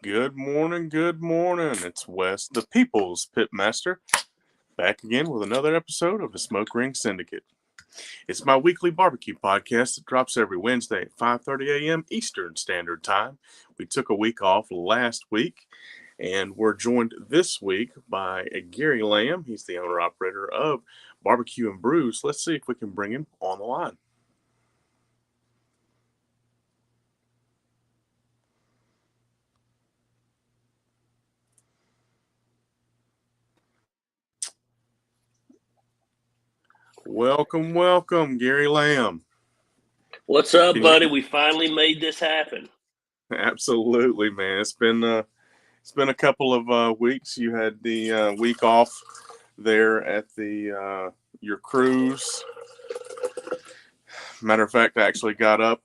Good morning, good morning. It's Wes, the People's Pitmaster, back again with another episode of the Smoke Ring Syndicate. It's my weekly barbecue podcast that drops every Wednesday at 5:30 a.m. Eastern Standard Time. We took a week off last week, and we're joined this week by Gary Lamb. He's the owner-operator of BBQ Brews. Let's see if we can bring him on the line. Welcome, Gary Lamb. What's up, buddy? We finally made this happen. Absolutely, man. It's been a couple of weeks. You had the week off there at the your cruise. Matter of fact, I actually got up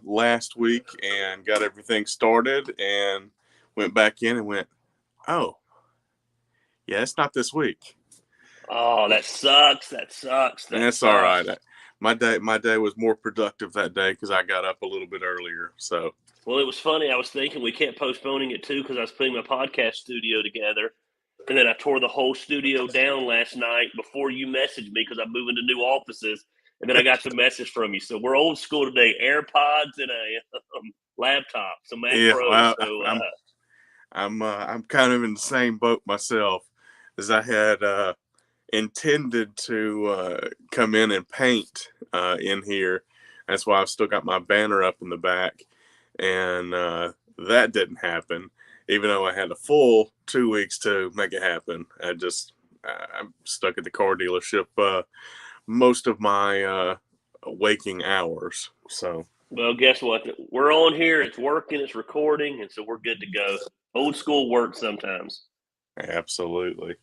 last week and got everything started and went back in and went, oh, yeah, it's not this week. Oh, that sucks. That's all right. My day was more productive that day because I got up a little bit earlier. So, well, it was funny. I was thinking we kept postponing it too because I was putting my podcast studio together, and then I tore the whole studio down last night before you messaged me because I'm moving to new offices, and then I got the message from you. So we're old school today: AirPods and a laptop. So Mac Pro. Well, so I'm kind of in the same boat myself, as I had intended to come in and paint in here. That's why I've still got my banner up in the back, and that didn't happen, even though I had a full 2 weeks to make it happen. I'm stuck at the car dealership most of my waking hours. So, well, guess what? We're on here. It's working. It's recording, and so we're good to go. Old school works sometimes. Absolutely.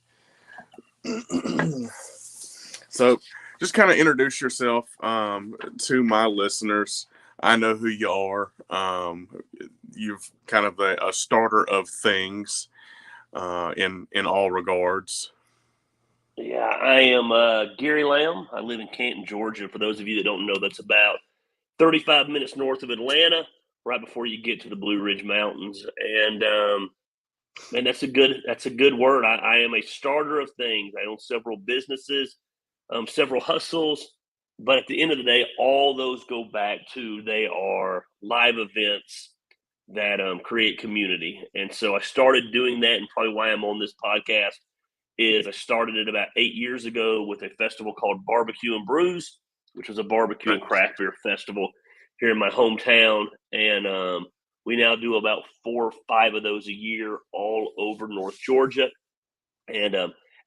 So, just kind of introduce yourself to my listeners. I know who you are. You've kind of a starter of things in all regards. Yeah, I am Gary Lamb. I live in Canton, Georgia. For those of you that don't know, that's about 35 minutes north of Atlanta, right before you get to the Blue Ridge Mountains. And that's a good word. I am a starter of things. I own several businesses, several hustles, but at the end of the day, all those go back to they are live events that create community. And so I started doing that, and probably why I'm on this podcast is I started it about 8 years ago with a festival called BBQ Brews, which was a barbecue and craft beer festival here in my hometown. And we now do about 4 or 5 of those a year all over North Georgia. And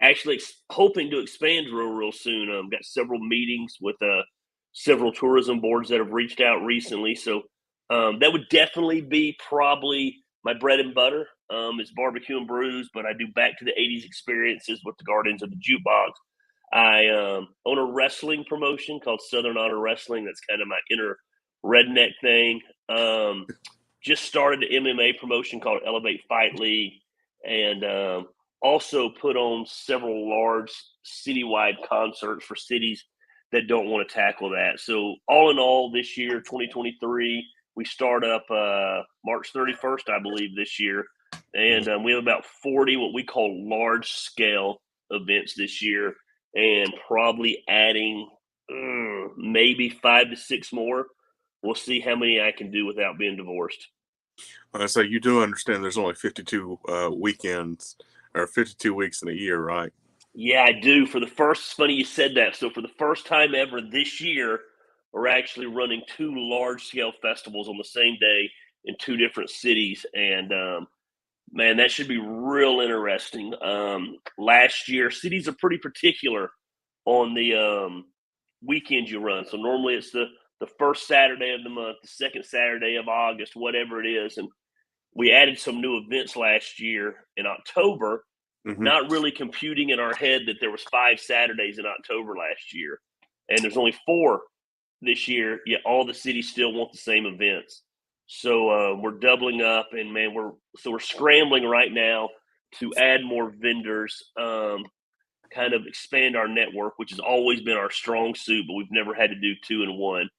actually hoping to expand real soon. Got several meetings with several tourism boards that have reached out recently. So that would definitely be probably my bread and butter is barbecue and brews, but I do back to the 80s experiences with the Guardians of the Jukebox. I own a wrestling promotion called Southern Honor Wrestling. That's kind of my inner redneck thing. Just started an MMA promotion called Elevate Fight League, and also put on several large citywide concerts for cities that don't want to tackle that. So all in all, this year, 2023, we start up March 31st, I believe, this year. And we have about 40 what we call large-scale events this year, and probably adding maybe 5 to 6 more. We'll see how many I can do without being divorced. So you do understand there's only 52 weekends or 52 weeks in a year, right? Yeah, I do. It's funny you said that. So for the first time ever this year, we're actually running 2 large-scale festivals on the same day in 2 different cities. And, man, that should be real interesting. Last year, cities are pretty particular on the weekends you run. So normally it's the first Saturday of the month, the second Saturday of August, whatever it is. And we added some new events last year in October, not really computing in our head that there was 5 Saturdays in October last year. And there's only 4 this year, yet all the cities still want the same events. So we're doubling up, and man, we're scrambling right now to add more vendors, kind of expand our network, which has always been our strong suit, but we've never had to do 2 in 1.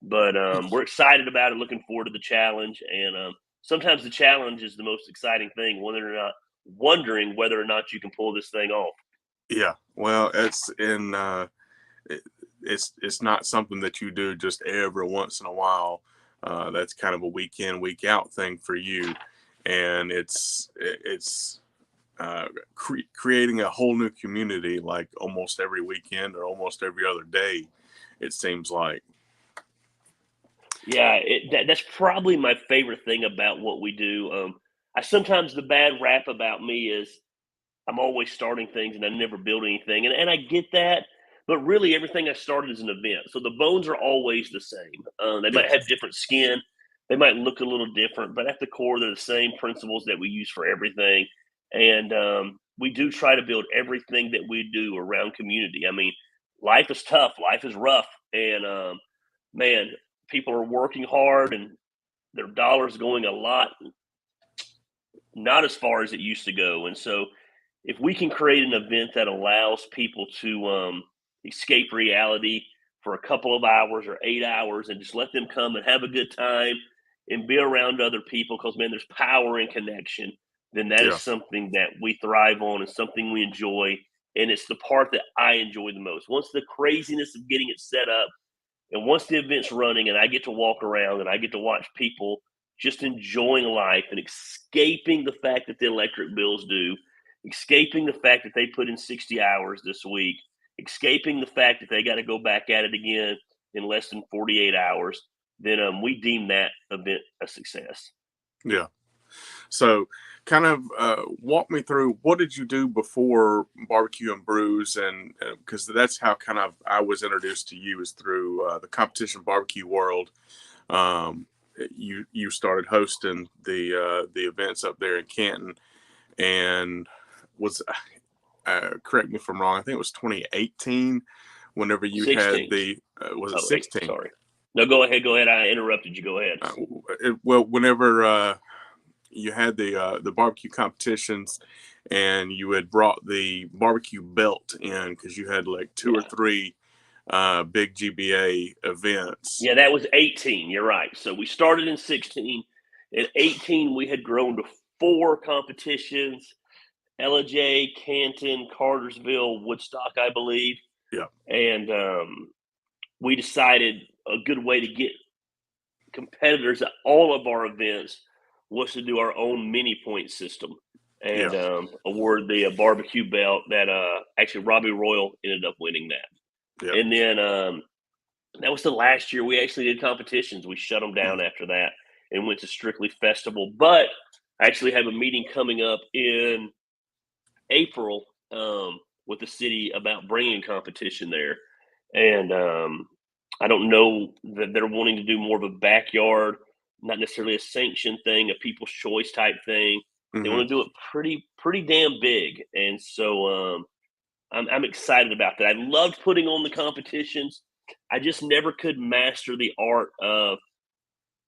But we're excited about it, looking forward to the challenge, and sometimes the challenge is the most exciting thing, wondering whether or not you can pull this thing off. Yeah. Well, it, it's not something that you do just every once in a while. That's kind of a week in, week out thing for you, and it's creating a whole new community like almost every weekend or almost every other day. It seems like. Yeah, that's probably my favorite thing about what we do. I sometimes the bad rap about me is I'm always starting things and I never build anything. And I get that, but really everything I started is an event. So the bones are always the same. They might Yes. have different skin, they might look a little different, but at the core, they're the same principles that we use for everything. And we do try to build everything that we do around community. I mean, life is tough, life is rough. And man, people are working hard and their dollars going a lot, not as far as it used to go. And so if we can create an event that allows people to escape reality for a couple of hours or 8 hours and just let them come and have a good time and be around other people, because man, there's power in connection, then that is Yeah. something that we thrive on and something we enjoy. And it's the part that I enjoy the most. Once the craziness of getting it set up and once the event's running and I get to walk around and I get to watch people just enjoying life and escaping the fact that the electric bills due, escaping the fact that they put in 60 hours this week, escaping the fact that they got to go back at it again in less than 48 hours, then we deem that event a success. Yeah. So, kind of walk me through what did you do before barbecue and brews, and because that's how kind of I was introduced to you is through the competition barbecue world. Um, you started hosting the events up there in Canton, and was correct me if I'm wrong. I think it was 2018. Whenever you had 16. the was it Oh, eight. 16? Sorry. No, go ahead. Go ahead. I interrupted you. Go ahead. Uh, well, whenever you had the barbecue competitions, and you had brought the barbecue belt in because you had like two or Yeah. three big GBA events. Yeah, that was 18. You're right. So we started in 16. In 18, we had grown to four competitions: LJ, Canton, Cartersville, Woodstock, I believe. Yeah, And we decided a good way to get competitors at all of our events was to do our own mini point system yeah, and award the barbecue belt that actually Robbie Royal ended up winning that. yeah. And then that was the last year we actually did competitions. We shut them Mm, down after that and went to strictly festival. But I actually have a meeting coming up in April with the city about bringing competition there. And I don't know that they're wanting to do more of a backyard, not necessarily a sanctioned thing, a people's choice type thing. They mm-hmm. want to do it pretty damn big. And so I'm excited about that. I loved putting on the competitions. I just never could master the art of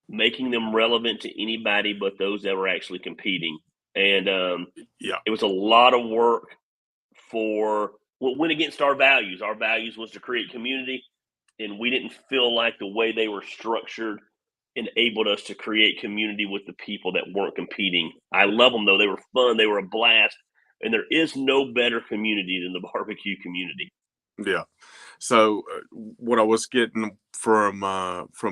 making them relevant to anybody but those that were actually competing. And Yeah, it was a lot of work for what went against our values. Our values was to create community, and we didn't feel like the way they were structured enabled us to create community with the people that weren't competing. I love them though; they were fun, they were a blast, and there is no better community than the barbecue community. yeah. So what I was getting from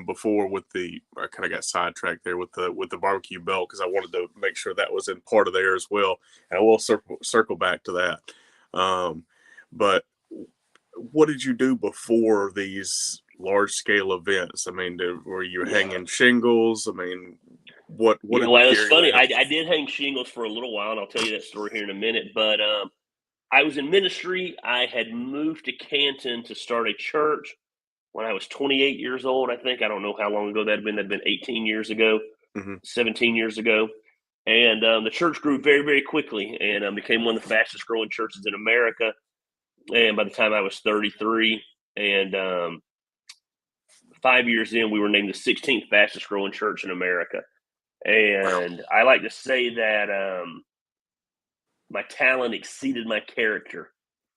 before with the I kind of got sidetracked there with the barbecue belt because I wanted to make sure that was in part of there as well, and I will circle back to that. But what did you do before these large scale events? I mean, were you Yeah. hanging shingles? I mean, what Yeah, did well, it's Gary funny. Lamb? I did hang shingles for a little while, and I'll tell you that story here in a minute. But I was in ministry. I had moved to Canton to start a church when I was 28 years old. I think I don't know how long ago that'd been. That'd been 18 years ago, Hmm. 17 years ago, and the church grew very quickly and became one of the fastest growing churches in America. And by the time I was 33, and 5 years in, we were named the 16th fastest growing church in America. Wow. And I like to say that my talent exceeded my character.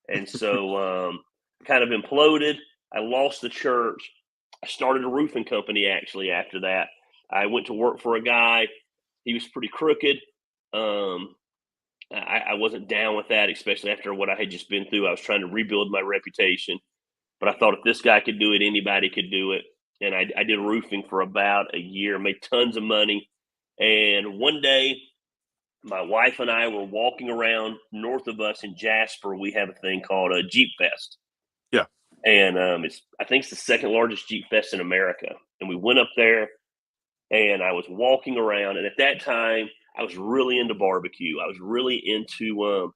And so kind of imploded. I lost the church. I started a roofing company actually after that. I went to work for a guy. He was pretty crooked. Um, I wasn't down with that, especially after what I had just been through. I was trying to rebuild my reputation, but I thought if this guy could do it, anybody could do it. And I did roofing for about a year, made tons of money. And one day, my wife and I were walking around north of us in Jasper. We have a thing called a Jeep Fest, Yeah. and I think it's the second largest Jeep Fest in America. And we went up there, and I was walking around, and at that time, I was really into barbecue. I was really into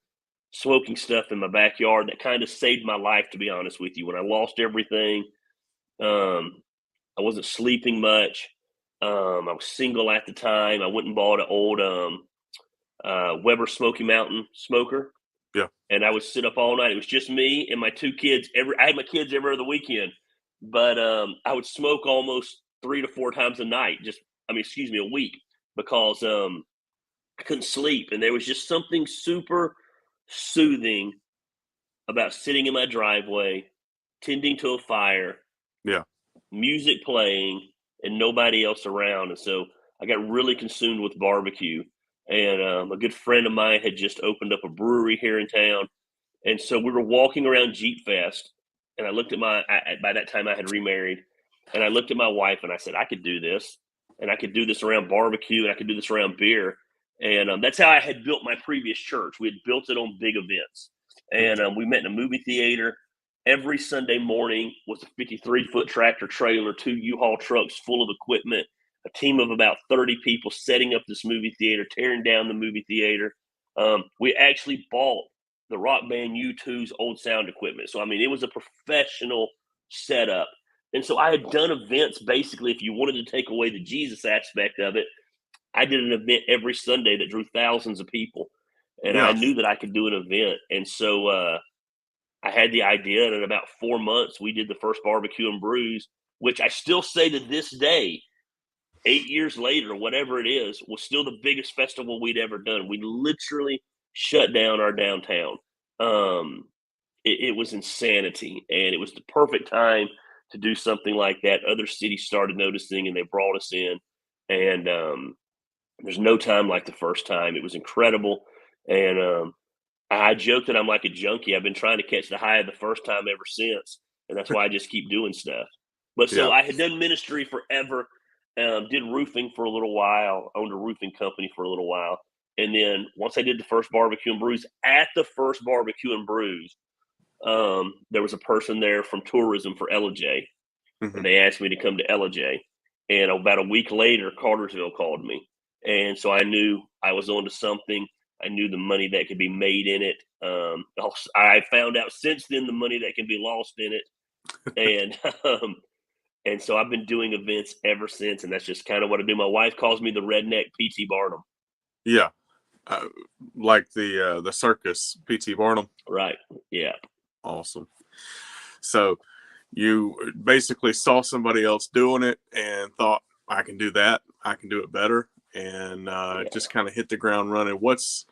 smoking stuff in my backyard. That kind of saved my life, to be honest with you. When I lost everything, um, I wasn't sleeping much. I was single at the time. I went and bought an old Weber Smoky Mountain smoker, Yeah. and I would sit up all night. It was just me and my two kids. I had my kids every other weekend, but I would smoke almost 3 to 4 times a night. Excuse me, a week, because I couldn't sleep, and there was just something super soothing about sitting in my driveway, tending to a fire, Yeah. music playing, and nobody else around. And so I got really consumed with barbecue. And a good friend of mine had just opened up a brewery here in town. And so we were walking around Jeep Fest, and I looked at by that time I had remarried, and I looked at my wife and I said, I could do this, and I could do this around barbecue, and I could do this around beer. And that's how I had built my previous church. We had built it on big events. And Mhm. we met in a movie theater. Every Sunday morning was a 53-foot tractor trailer, 2 U-Haul trucks full of equipment, a team of about 30 people setting up this movie theater, tearing down the movie theater. We actually bought the rock band U2's old sound equipment. So, I mean, it was a professional setup. And so I had done events basically, if you wanted to take away the Jesus aspect of it, I did an event every Sunday that drew thousands of people. And I Yeah. knew that I could do an event. And so I had the idea, and in about 4 months, we did the first barbecue and brews, which I still say to this day, 8 years later, whatever it is, was still the biggest festival we'd ever done. We literally shut down our downtown. Um, it was insanity, and it was the perfect time to do something like that. Other cities started noticing, and they brought us in. And there's no time like the first time. It was incredible, and I joke that I'm like a junkie. I've been trying to catch the high of the first time ever since, and that's why I just keep doing stuff. But so Yeah. I had done ministry forever, did roofing for a little while, owned a roofing company for a little while, and then once I did the first barbecue and brews, at the first barbecue and brews, there was a person there from tourism for J, Mhm. and they asked me to come to J. And about a week later, Cartersville called me, and so I knew I was onto something. I knew the money that could be made in it. I found out since then the money that can be lost in it, and and so I've been doing events ever since, and that's just kind of what I do. My wife calls me the redneck PT Barnum. Yeah. Uh, like the circus, P.T. Barnum. Right? Yeah. Awesome. So you basically saw somebody else doing it and thought, I can do that. I can do it better, and Yeah. just kind of hit the ground running. What's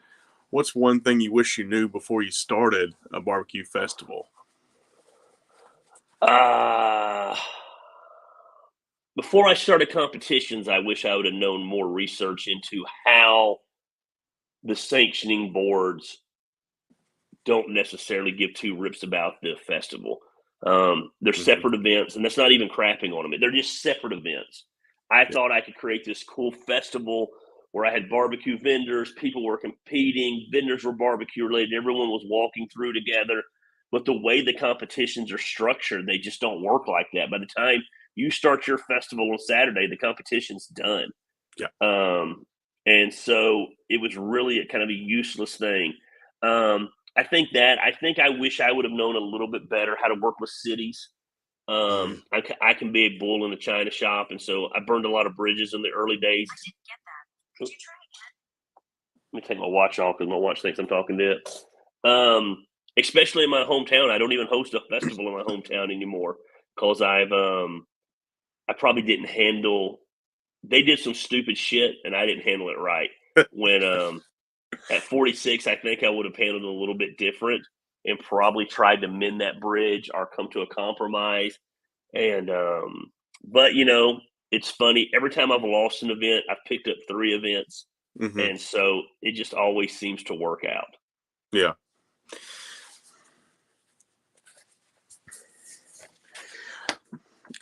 one thing you wish you knew before you started a barbecue festival? Uh Before I started competitions, I wish I would have known more research into how the sanctioning boards don't necessarily give two rips about the festival. They're Hmm. separate events, and that's not even crapping on them. They're just separate events. I Yeah. thought I could create this cool festival where I had barbecue vendors, people were competing, vendors were barbecue related, everyone was walking through together. But the way the competitions are structured, they just don't work like that. By the time you start your festival on Saturday, the competition's done. Yeah. Um, and so it was really a kind of a useless thing. Um, I think I wish I would have known a little bit better how to work with cities. Mm. I can be a bull in a china shop, and so I burned a lot of bridges in the early days. Let me take my watch off because my watch thinks I'm talking to it. Especially in my hometown, I don't even host a festival in my hometown anymore because I probably didn't handle. They did some stupid shit, and I didn't handle it right. When at 46, I think I would have handled it a little bit different and probably tried to mend that bridge or come to a compromise. And but it's funny. Every time I've lost an event, I've picked up 3 events, Hmm. And so it just always seems to work out. Yeah.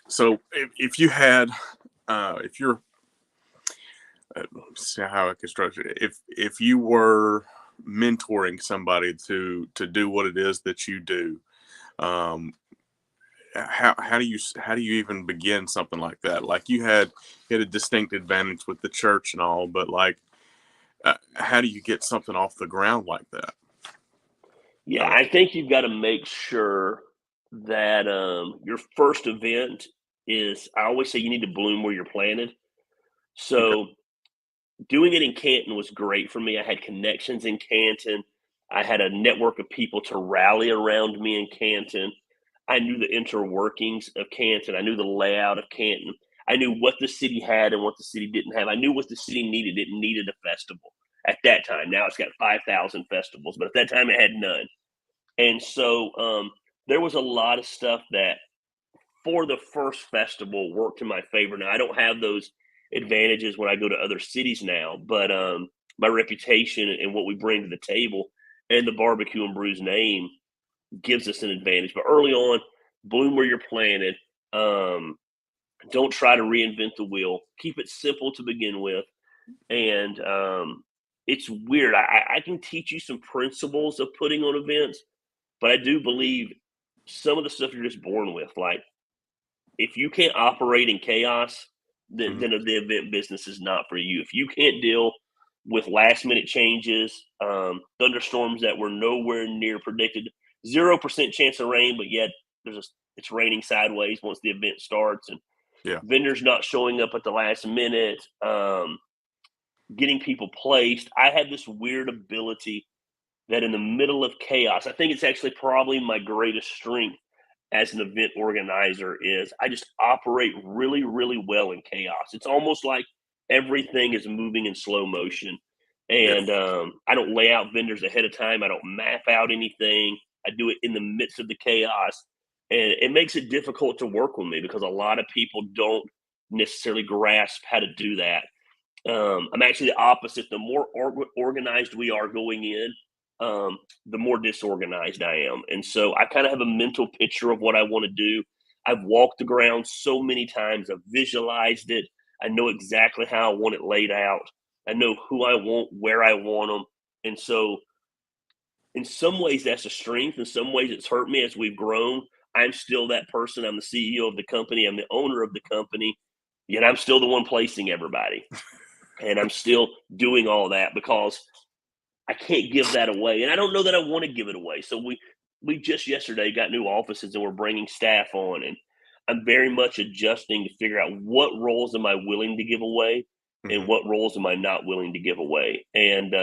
So if you had, if you're, see how I can structure it. If you were mentoring somebody to do what it is that you do, um, how do you even begin something like that? Like you had a distinct advantage with the church and all, but like, how do you get something off the ground like that? I Yeah, mean, I think you've got to make sure that your first event is, I always say you need to bloom where you're planted. okay, So doing it in Canton was great for me. I had connections in Canton. I had a network of people to rally around me in Canton. I knew the interworkings of Canton. I knew the layout of Canton. I knew what the city had and what the city didn't have. I knew what the city needed. It needed a festival at that time. Now it's got 5,000 festivals, but at that time it had none. And so there was a lot of stuff that for the first festival worked in my favor. Now I don't have those advantages when I go to other cities now, but my reputation and what we bring to the table and the barbecue and brews name gives us an advantage. But early on, bloom where you're planted. Um, don't try to reinvent the wheel. Keep it simple to begin with, and it's weird. I can teach you some principles of putting on events, but I do believe some of the stuff you're just born with. Like if you can't operate in chaos, hmm, then the event business is not for you. If you can't deal with last minute changes, thunderstorms that were nowhere near predicted, 0% chance of rain, but yet it's raining sideways once the event starts, and yeah, vendors not showing up at the last minute, getting people placed. I had this weird ability that in the middle of chaos, I think it's actually probably my greatest strength as an event organizer is I just operate really, really well in chaos. It's almost like everything is moving in slow motion. yeah, And I don't lay out vendors ahead of time. I don't map out anything. I do it in the midst of the chaos. And it makes it difficult to work with me because a lot of people don't necessarily grasp how to do that. I'm actually the opposite. The more organized we are going in, the more disorganized I am. And so I kind of have a mental picture of what I want to do. I've walked the ground so many times, I've visualized it. I know exactly how I want it laid out. I know who I want, where I want them. And so, in some ways, that's a strength. In some ways, it's hurt me as we've grown. I'm still that person. I'm the CEO of the company, I'm the owner of the company, yet I'm still the one placing everybody, and I'm still doing all that because I can't give that away, and I don't know that I want to give it away. So we just yesterday got new offices, and we're bringing staff on, and I'm very much adjusting to figure out what roles am I willing to give away, and hmm, what roles am I not willing to give away. And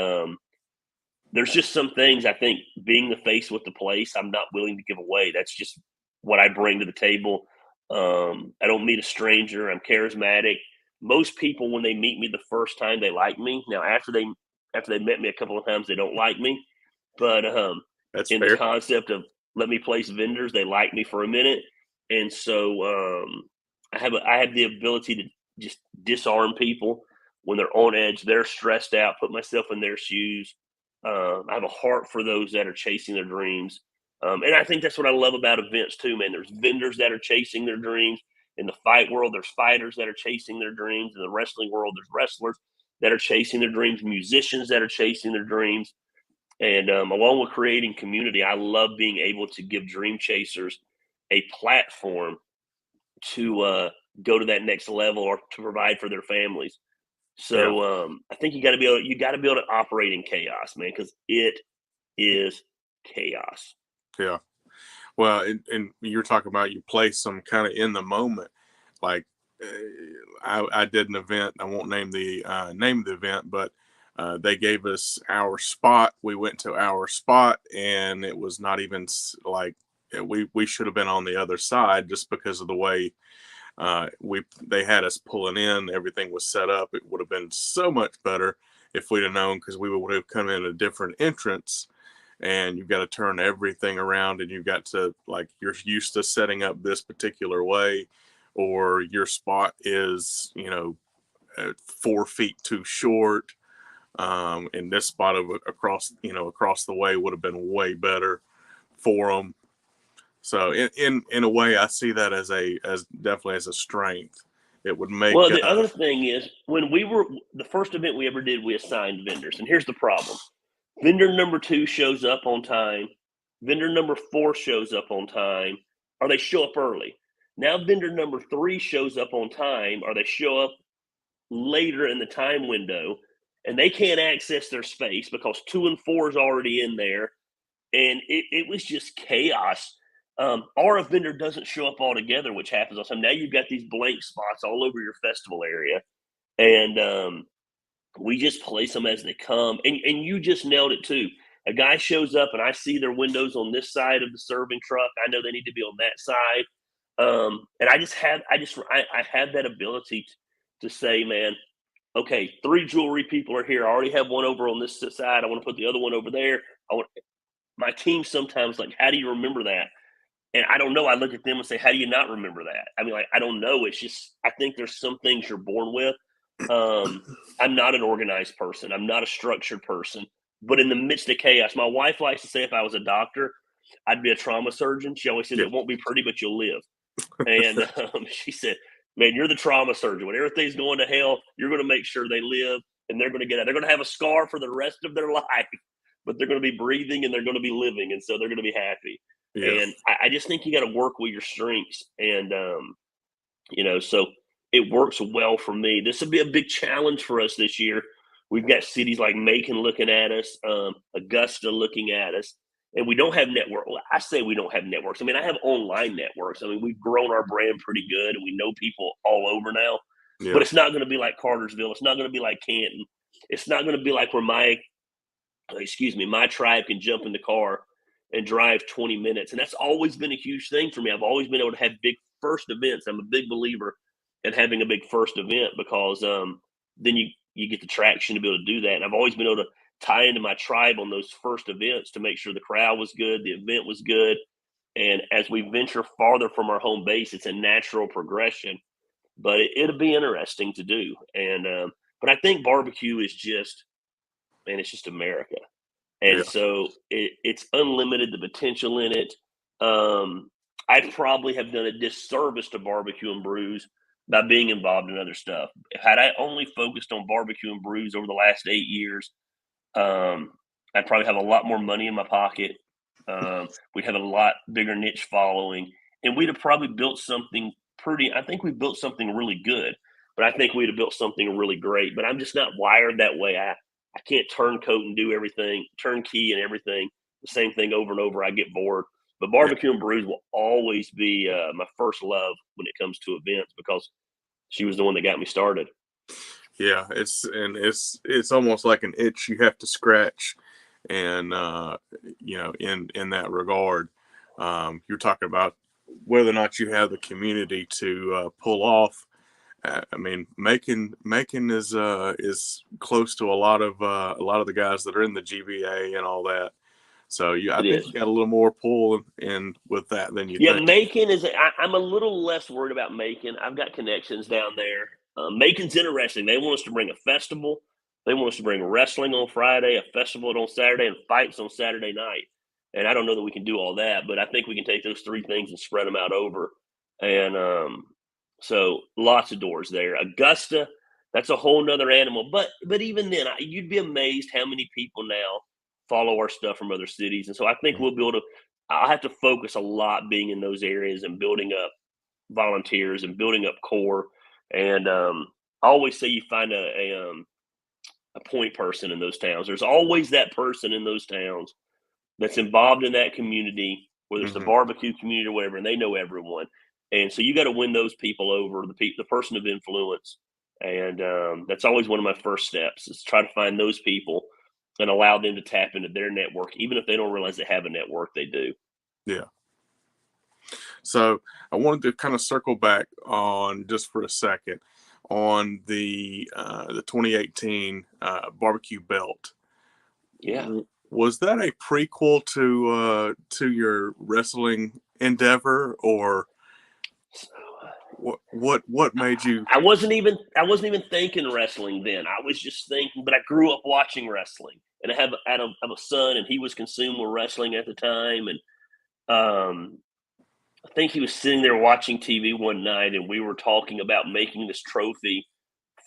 there's just some things I think being the face with the place, I'm not willing to give away. That's just what I bring to the table. I don't meet a stranger. I'm charismatic. Most people, when they meet me the first time, they like me. Now, after they met me a couple of times, they don't like me. But that's in the fair. concept of let me place vendors, they like me for a minute, and so I have the ability to just disarm people when they're on edge, they're stressed out. Put myself in their shoes. I have a heart for those that are chasing their dreams, and I think that's what I love about events too, man. There's vendors that are chasing their dreams. In the fight world, there's fighters that are chasing their dreams. In the wrestling world, there's wrestlers that are chasing their dreams, musicians that are chasing their dreams. And along with creating community, I love being able to give dream chasers a platform to go to that next level or to provide for their families. Yeah, So I think you got to be able to operate in chaos, man, because it is chaos. yeah. Well, and you're talking about you place them kind of in the moment. Like, uh, I did an event. I won't name the event, but they gave us our spot. We went to our spot, and it was not even like we should have been on the other side just because of the way we they had us pulling in. Everything was set up. It would have been so much better if we'd have known because we would have come in a different entrance, and you've got to turn everything around, and you've got to, like, you're used to setting up this particular way, or your spot is 4 feet too short, And this spot across the way would have been way better for them. So in a way, I see that as definitely as a strength. It would make Well, the other thing is when we were the first event we ever did, we assigned vendors, and here's the problem: vendor number 2 shows up on time, vendor number 4 shows up on time, or they show up early. Now vendor number 3 shows up on time, or they show up later in the time window, and they can't access their space because 2 and 4 is already in there, and it was just chaos. Or a vendor doesn't show up altogether, which happens all the time. Now you've got these blank spots all over your festival area, and we just place them as they come. And you just nailed it too. A guy shows up, and I see their windows on this side of the serving truck. I know they need to be on that side, and I have that ability to say, man, okay, 3 jewelry people are here. I already have one over on this side. I want to put the other one over there. I want my team sometimes like, how do you remember that? And I don't know. I look at them and say, how do you not remember that? I mean, like, I don't know. It's just, I think there's some things you're born with. I'm not an organized person. I'm not a structured person. But in the midst of chaos, my wife likes to say if I was a doctor, I'd be a trauma surgeon. She always says, yeah, it won't be pretty, but you'll live. And she said, man, you're the trauma surgeon. When everything's going to hell, you're going to make sure they live and they're going to get out. They're going to have a scar for the rest of their life, but they're going to be breathing and they're going to be living. And so they're going to be happy. yeah, And I just think you got to work with your strengths. And, so it works well for me. This will be a big challenge for us this year. We've got cities like Macon looking at us, Augusta looking at us, and we don't have network. Well, I say we don't have networks. I mean, I have online networks. I mean, we've grown our brand pretty good, and we know people all over now. But yeah, it's not going to be like Cartersville. It's not going to be like Canton. It's not going to be like where my tribe can jump in the car and drive 20 minutes. And that's always been a huge thing for me. I've always been able to have big first events. I'm a big believer in having a big first event because then you get the traction to be able to do that. And I've always been able to tie into my tribe on those first events to make sure the crowd was good, the event was good. And as we venture farther from our home base, it's a natural progression. But it'll be interesting to do. And but I think barbecue is just, man, it's just America. And yeah, so it's unlimited, the potential in it. I probably have done a disservice to barbecue and brews by being involved in other stuff. Had I only focused on barbecue and brews over the last 8 years, um, I'd probably have a lot more money in my pocket. We'd have a lot bigger niche following, and we'd have probably built something pretty. I think we built something really good, but I think we'd have built something really great. But I'm just not wired that way. I can't turncoat and do everything, turnkey and everything, the same thing over and over. I get bored. But yeah, barbecue and brews will always be my first love when it comes to events because she was the one that got me started. yeah. It's almost like an itch you have to scratch, and in that regard, you're talking about whether or not you have the community to pull off. I mean, Macon is close to a lot of the guys that are in the GBA and all that. So I It think is. you got a little more pull in with that than you Yeah, think. Macon is. I'm a little less worried about Macon. I've got connections down there. Macon's interesting. They want us to bring a festival. They want us to bring wrestling on Friday, a festival on Saturday, and fights on Saturday night. And I don't know that we can do all that, but I think we can take those 3 things and spread them out over. And so lots of doors there. Augusta, that's a whole nother animal. But even then, you'd be amazed how many people now follow our stuff from other cities. And so I think we'll be able to. I have to focus a lot being in those areas and building up volunteers and building up core. And I always say you find a point person in those towns. There's always that person in those towns that's involved in that community, whether it's the Hmm. barbecue community or whatever, and they know everyone. And so you got to win those people over, the person of influence. And that's always one of my first steps is try to find those people and allow them to tap into their network, even if they don't realize they have a network, they do. Yeah. So I wanted to kind of circle back on just for a second on the 2018 barbecue belt. Yeah. Was that a prequel to your wrestling endeavor, or What made you? I wasn't even thinking wrestling then. I was just thinking, but I grew up watching wrestling, and I have a son, and he was consumed with wrestling at the time, and I think he was sitting there watching TV one night, and we were talking about making this trophy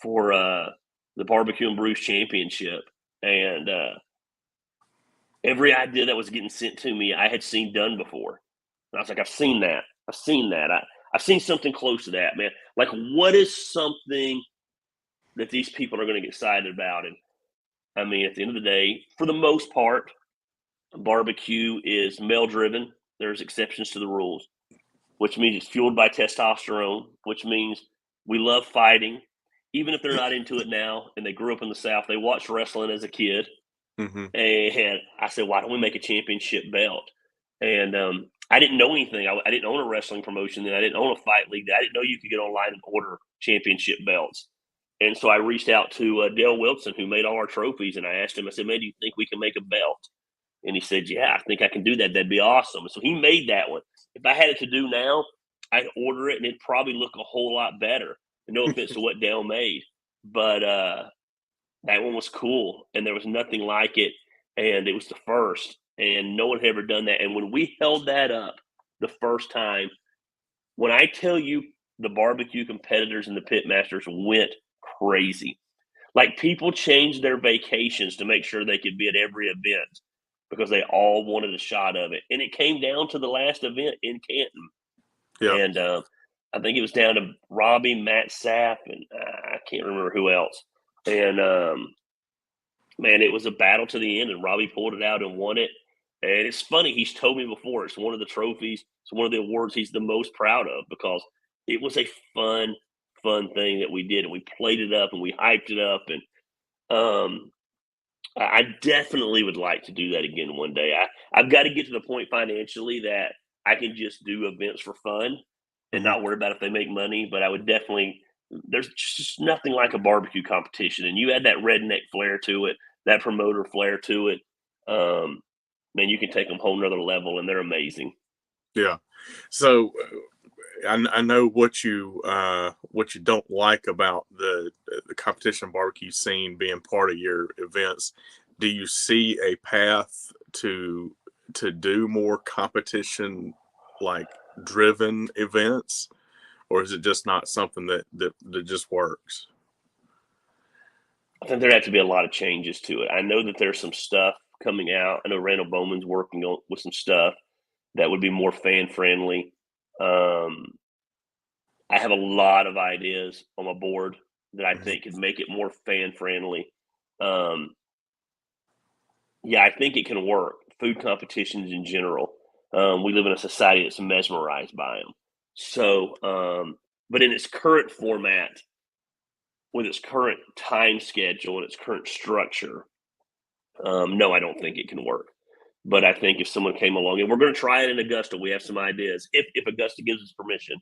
for the BBQ and Brews Championship, and every idea that was getting sent to me, I had seen done before. And I was like, I've seen that. I've seen that. I've seen something close to that, man. Like, what is something that these people are going to get excited about? And I mean, at the end of the day, for the most part, barbecue is male driven. There's exceptions to the rules, which means it's fueled by testosterone, which means we love fighting. Even if they're not into it now and they grew up in the South, they watched wrestling as a kid. Mm-hmm. And I said, why don't we make a championship belt? And I didn't know anything. I didn't own a wrestling promotion then. I didn't own a fight league. I didn't know you could get online and order championship belts. And so I reached out to Dale Wilson, who made all our trophies, and I asked him, I said, man, do you think we can make a belt? And he said, yeah, I think I can do that. That'd be awesome. So he made that one. If I had it to do now, I'd order it, and it'd probably look a whole lot better. No offense to what Dale made, but that one was cool, and there was nothing like it, and it was the first, and no one had ever done that. And when we held that up the first time, when I tell you the barbecue competitors and the pitmasters went crazy. Like, people changed their vacations to make sure they could be at every event because they all wanted a shot of it. And it came down to the last event in Canton. Yeah. And I think it was down to Robbie, Matt Sapp, and I can't remember who else. And man, it was a battle to the end, and Robbie pulled it out and won it. And it's funny, he's told me before, it's one of the trophies, it's one of the awards he's the most proud of because it was a fun thing that we did, and we played it up and we hyped it up. And I definitely would like to do that again one day. I've got to get to the point financially that I can just do events for fun and Mm-hmm. not worry about if they make money. But I would definitely, there's just nothing like a barbecue competition. And you add that redneck flair to it, that promoter flair to it. Man, you can take them a whole nother level, and they're amazing. Yeah. So I know what you don't like about the competition barbecue scene being part of your events. Do you see a path to do more competition like driven events, or is it just not something that just works? I think there have to be a lot of changes to it. I know that there's some stuff coming out. I know Randall Bowman's working on with some stuff that would be more fan friendly. Um, I have a lot of ideas on my board that I Mm-hmm. think could make it more fan friendly. Um, yeah, I think it can work. Food competitions in general. We live in a society that's mesmerized by them. So, but in its current format, with its current time schedule and its current structure, no, I don't think it can work. But I think if someone came along, and we're going to try it in Augusta, we have some ideas. If Augusta gives us permission,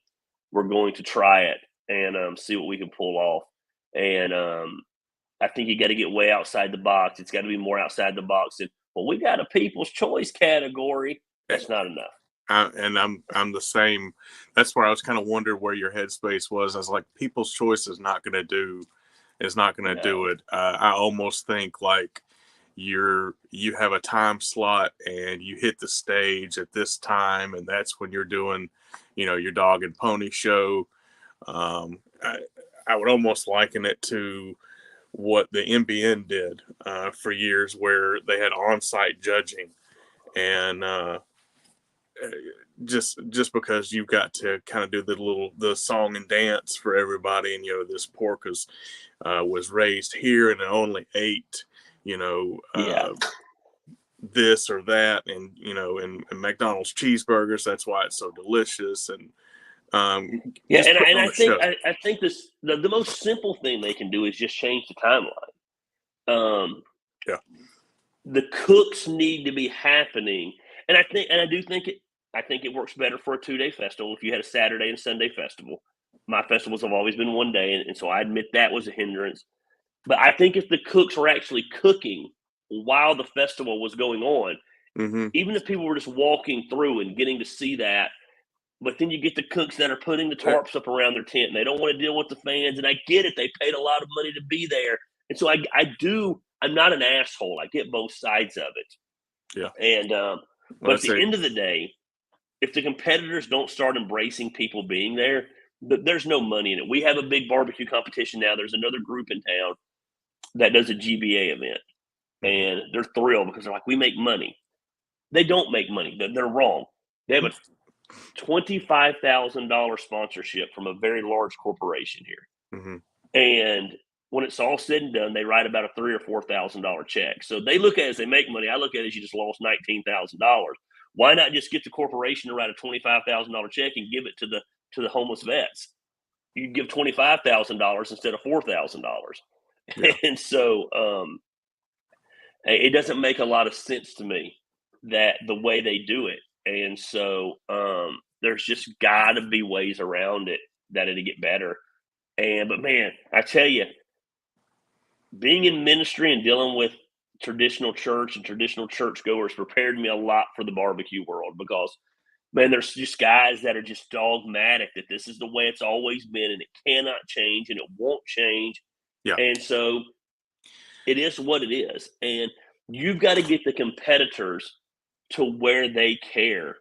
we're going to try it and see what we can pull off. And I think you got to get way outside the box. It's got to be more outside the box. And well, we got a People's Choice category. That's not enough. And I'm the same. That's where I was kind of wondering where your headspace was. I was like, People's Choice is not going to do No. it. I almost think like you have a time slot and you hit the stage at this time, and that's when you're doing, your dog and pony show. I would almost liken it to what the NBN did for years, where they had on-site judging, and just because you've got to kind of do the song and dance for everybody, and this pork was raised here and it only ate Yeah. this or that, and and McDonald's cheeseburgers, that's why it's so delicious, and Yeah, just putting and on I a think show. I think the most simple thing they can do is just change the timeline. Yeah. The cooks need to be happening, and I do think it works better for a 2-day festival if you had a Saturday and Sunday festival. My festivals have always been one day, and so I admit that was a hindrance. But I think if the cooks were actually cooking while the festival was going on, Mm-hmm. even if people were just walking through and getting to see that, But then you get the cooks that are putting the tarps up around their tent, and they don't want to deal with the fans. And I get it; they paid a lot of money to be there, and so I do. I'm not an asshole. I get both sides of it, Yeah. and Well, but at that's the it. end of the day, if the competitors don't start embracing people being there, there's no money in it. We have a big barbecue competition now. There's another group in town that does a GBA event, Mm-hmm. and they're thrilled because they're like, we make money. They don't make money. They're wrong. They have a $25,000 sponsorship from a very large corporation here, Mm-hmm. and when it's all said and done, they write about a $3,000 or $4,000 check. So they look at it as they make money. I look at it as you just lost $19,000. Why not just get the corporation to write a $25,000 check and give it to the homeless vets? You can give $25,000 instead of $4,000. Yeah. And so it doesn't make a lot of sense to me that the way they do it. And so there's just got to be ways around it that it'll get better. And but man, I tell you, being in ministry and dealing with traditional church and traditional churchgoers prepared me a lot for the barbecue world because man, there's just guys that are just dogmatic that this is the way it's always been and it cannot change and it won't change. Yeah. And so it is what it is. And you've got to get the competitors to where they care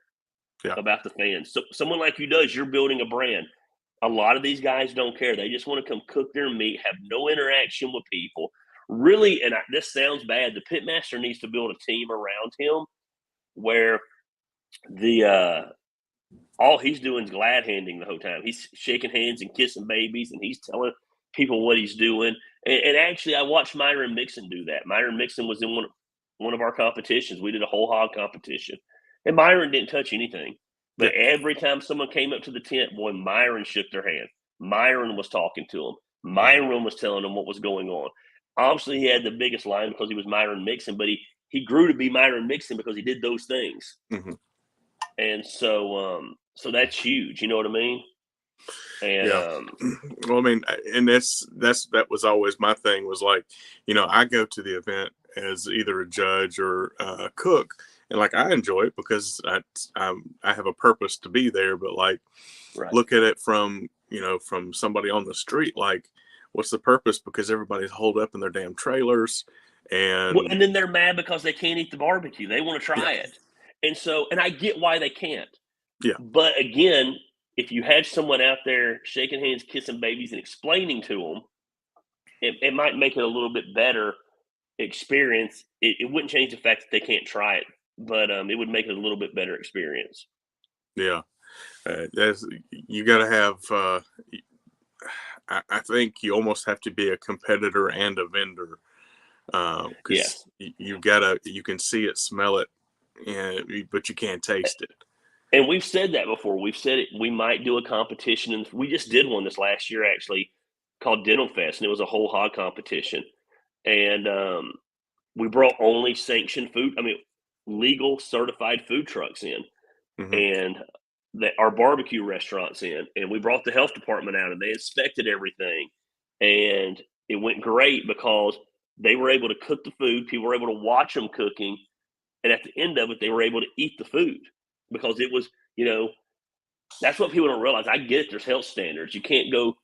Yeah. about the fans. So someone like you does, you're building a brand. A lot of these guys don't care. They just want to come cook their meat, have no interaction with people. Really, and this sounds bad, the pitmaster needs to build a team around him where the all he's doing is glad handing the whole time. He's shaking hands and kissing babies, and he's telling people what he's doing. And actually, I watched Myron Mixon do that. Myron Mixon was in one of our competitions. We did a whole hog competition, and Myron didn't touch anything. Yeah. But every time someone came up to the tent, boy, Myron shook their hand. Myron was talking to them. Myron was telling them what was going on. Obviously, he had the biggest line because he was Myron Mixon, but he grew to be Myron Mixon because he did those things. Mm-hmm. And so that's huge. You know what I mean? And Yeah. Well, I mean, and that was always my thing was like, I go to the event as either a judge or a cook, and like I enjoy it because I have a purpose to be there. But like, right. look at it from from somebody on the street, like, what's the purpose? Because everybody's holed up in their damn trailers, Well, and and then they're mad because they can't eat the barbecue. They want to yeah, try it. And I get why they can't. yeah, But again, if you had someone out there shaking hands, kissing babies, and explaining to them, it might make it a little bit better experience. It wouldn't change the fact that they can't try it, but it would make it a little bit better experience. yeah. There's you got to have. I think you almost have to be a competitor and a vendor because Yes. you can see it, smell it, but you can't taste it. And we've said that before. We've said it. We might do a competition, and we just did one this last year actually called Dental Fest, and it was a whole hog competition. And we brought only sanctioned food. I mean, legal certified food trucks in, Hmm. and our barbecue restaurants in, and we brought the health department out, and they inspected everything, and it went great because they were able to cook the food. People were able to watch them cooking, and at the end of it, they were able to eat the food because it was, that's what people don't realize. I get it. There's health standards. You can't go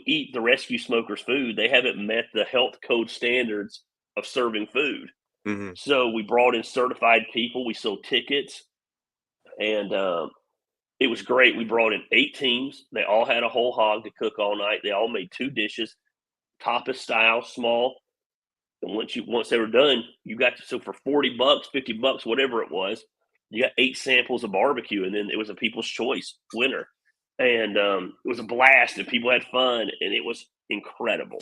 eat the rescue smokers food. They haven't met the health code standards of serving food. Hmm. So we brought in certified people. We sold tickets, and it was great. We brought in 8 teams. They all had a whole hog to cook all night. They all made 2 dishes, tapas style, small. And once they were done, you got so for $40, $50, whatever it was, you got 8 samples of barbecue, and then it was a People's Choice winner, and it was a blast, and people had fun, and it was incredible.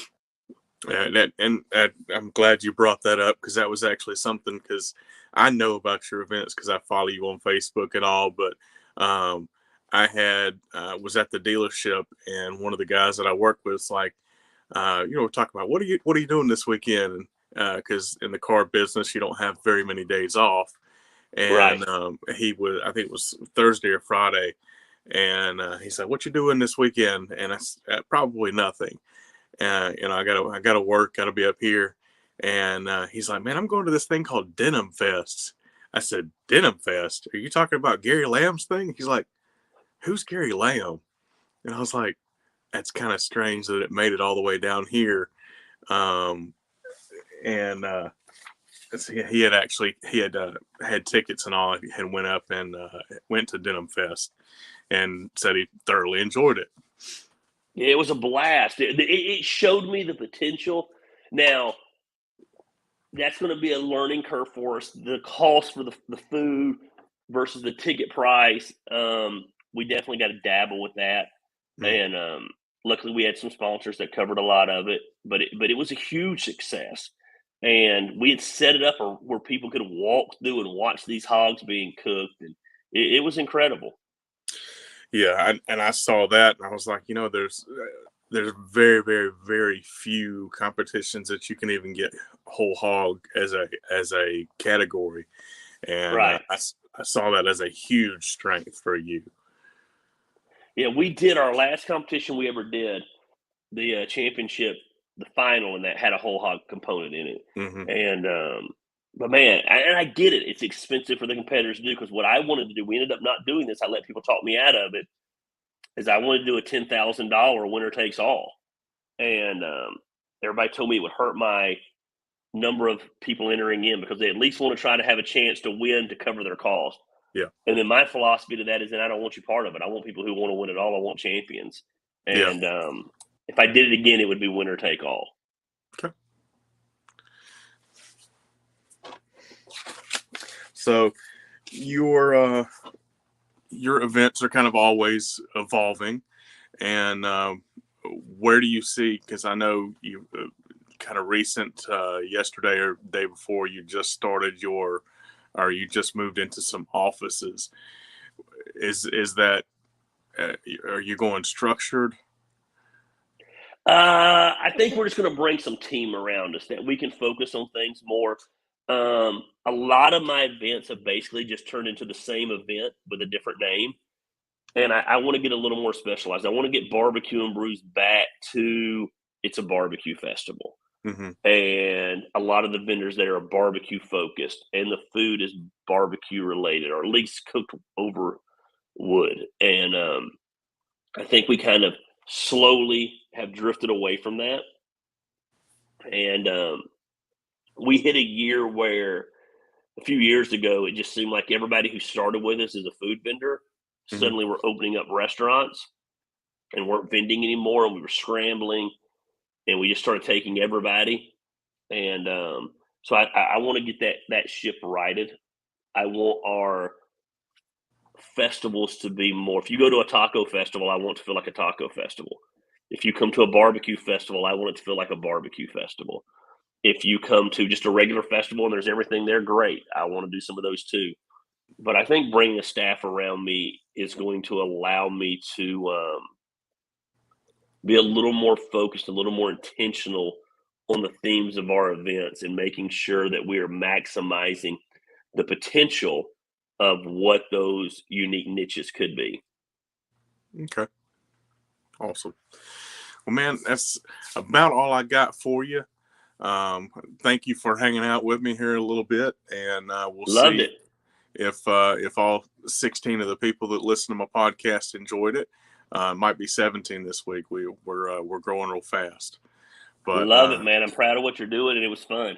I'm glad you brought that up because that was actually something because I know about your events because I follow you on Facebook and all, but I was at the dealership and one of the guys that I work with was like, we're talking about what are you doing this weekend? Because in the car business you don't have very many days off, Right. and I think it was Thursday or Friday, and he said, "What you doing this weekend?" And I said, "Probably nothing." I gotta work, gotta be up here. And he's like, "Man, I'm going to this thing called Denim Fest." I said, "Denim Fest? Are you talking about Gary Lamb's thing?" He's like, who's Gary Lamb? And I was like, that's kind of strange that it made it all the way down here. Um, and he had had tickets and all. He had went up and went to Denim Fest and said he thoroughly enjoyed it. Yeah, it was a blast. It showed me the potential. Now, that's going to be a learning curve for us. The cost for the food versus the ticket price. We definitely got to dabble with that. Mm. And luckily, we had some sponsors that covered a lot of it. But it was a huge success. And we had set it up where people could walk through and watch these hogs being cooked. And it was incredible. Yeah, and I saw that, and I was like, there's very, very, very few competitions that you can even get whole hog as a category, and Right. I saw that as a huge strength for you. Yeah, we did our last competition we ever did, the championship, the final, and that had a whole hog component in it. Hmm. And but man, and I get it. It's expensive for the competitors to do because what I wanted to do, we ended up not doing this. I let people talk me out of it. Is I wanted to do a $10,000 winner takes all, and everybody told me it would hurt my number of people entering in because they at least want to try to have a chance to win to cover their cost. Yeah, And then my philosophy to that is that I don't want you part of it. I want people who want to win it all. I want champions. yeah. And if I did it again, it would be winner take all. Okay. So your events are kind of always evolving, and where do you see? Because I know you kind of recent yesterday or day before you just started or you just moved into some offices. Is that are you going structured? I think we're just going to bring some team around us that we can focus on things more. A lot of my events have basically just turned into the same event with a different name. And I want to get a little more specialized. I want to get barbecue and brews back to it's a barbecue festival. Mm-hmm. And a lot of the vendors there are barbecue focused and the food is barbecue related or at least cooked over wood. And I think we kind of slowly have drifted away from that. And we hit a year where a few years ago, it just seemed like everybody who started with us as a food vendor Mm-hmm. suddenly were opening up restaurants and weren't vending anymore. And we were scrambling and we just started taking everybody. And so I want to get that ship righted. I want our festivals to be more. If you go to a taco festival, I want it to feel like a taco festival. If you come to a barbecue festival, I want it to feel like a barbecue festival. If you come to just a regular festival and there's everything there, great. I want to do some of those too. But I think bringing a staff around me is going to allow me to be a little more focused, a little more intentional on the themes of our events and making sure that we are maximizing the potential of what those unique niches could be. Okay, awesome. Well, man, that's about all I got for you. Um, Thank you for hanging out with me here a little bit, and we'll Loved see it. if all 16 of the people that listen to my podcast enjoyed it. Might be 17 this week. We're growing real fast, but Love it, man. I'm proud of what you're doing, and it was fun.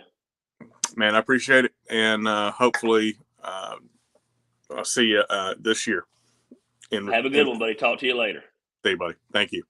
man, I appreciate it, and hopefully I'll see you this year. In Have a good one, buddy. Talk to you later. see you, buddy. Thank you.